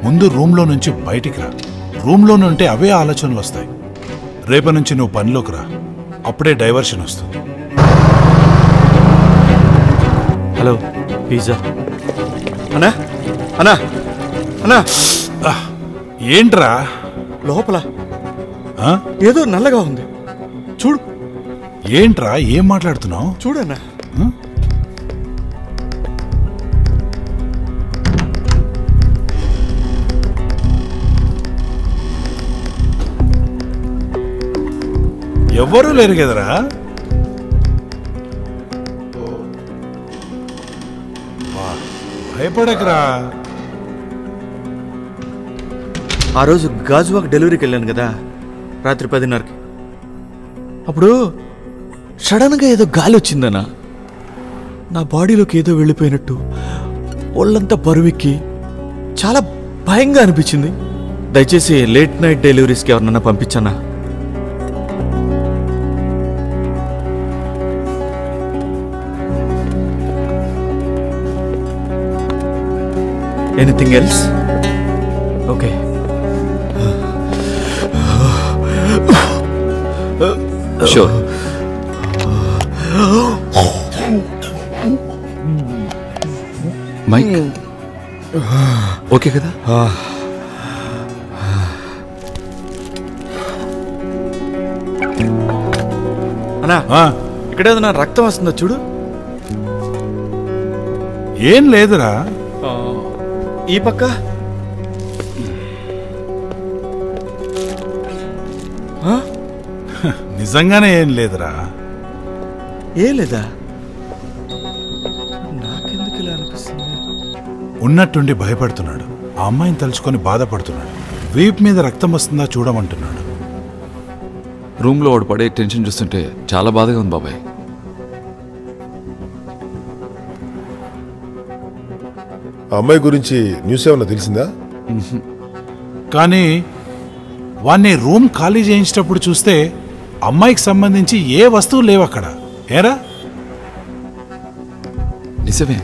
ముందు రూమ్లో నుంచి బయటికి రా. రూమ్లో నుంటే అవే ఆలోచనలు వస్తాయి. రేపటి నుంచి నువ్వు పనిలోకి రా, అప్పుడే డైవర్షన్ వస్తుంది. హలో పిజ్జా అన్నా అన్నా అన్నా ఏంట్రా లోపల ఏదో నల్లగా ఉంది చూడు. ఏంట్రా ఏం మాట్లాడుతున్నావు? చూడన్నా. ఎవ్వరూ లేరు కదరా. భయపడకరా. ఆ రోజు గాజువాక్ డెలివరీకి వెళ్ళాను కదా రాత్రి 10:30కి. అప్పుడు సడన్గా ఏదో గాలి వచ్చిందన్నా. నా బాడీలోకి ఏదో వెళ్ళిపోయినట్టు ఒళ్ళంతా బరువెక్కి చాలా భయంగా అనిపించింది. దయచేసి లేట్ నైట్ డెలివరీస్కి ఎవరినన్నా పంపించన్నా. Anything else? Okay. Sure. Mike okay కదా? అన్నా ఇక్కడ ఏదైనా రక్తం వస్తుందో చూడు. ఏం లేదురా. ఈ పక్క నిజంగానే ఏం లేదురా. ఏం లేదా? నాకెందుకు ఇలా అనిపిస్తుంది? ఉన్నట్టుండి భయపడుతున్నాడు. ఆ అమ్మాయిని తలుచుకొని బాధపడుతున్నాడు. వీప్ మీద రక్తం వస్తుందా చూడమంటున్నాడు. రూమ్లో వాడు పడే టెన్షన్ చూస్తుంటే చాలా బాధగా ఉంది బాబాయ్. ఆ అమ్మాయి గురించి న్యూస్ ఏమన్నా తెలిసిందా? కానీ వాణ్ణి రూమ్ ఖాళీ చేయించేటప్పుడు చూస్తే అమ్మాయికి సంబంధించి ఏ వస్తువు లేవు అక్కడ. ఏరా? నిజమే.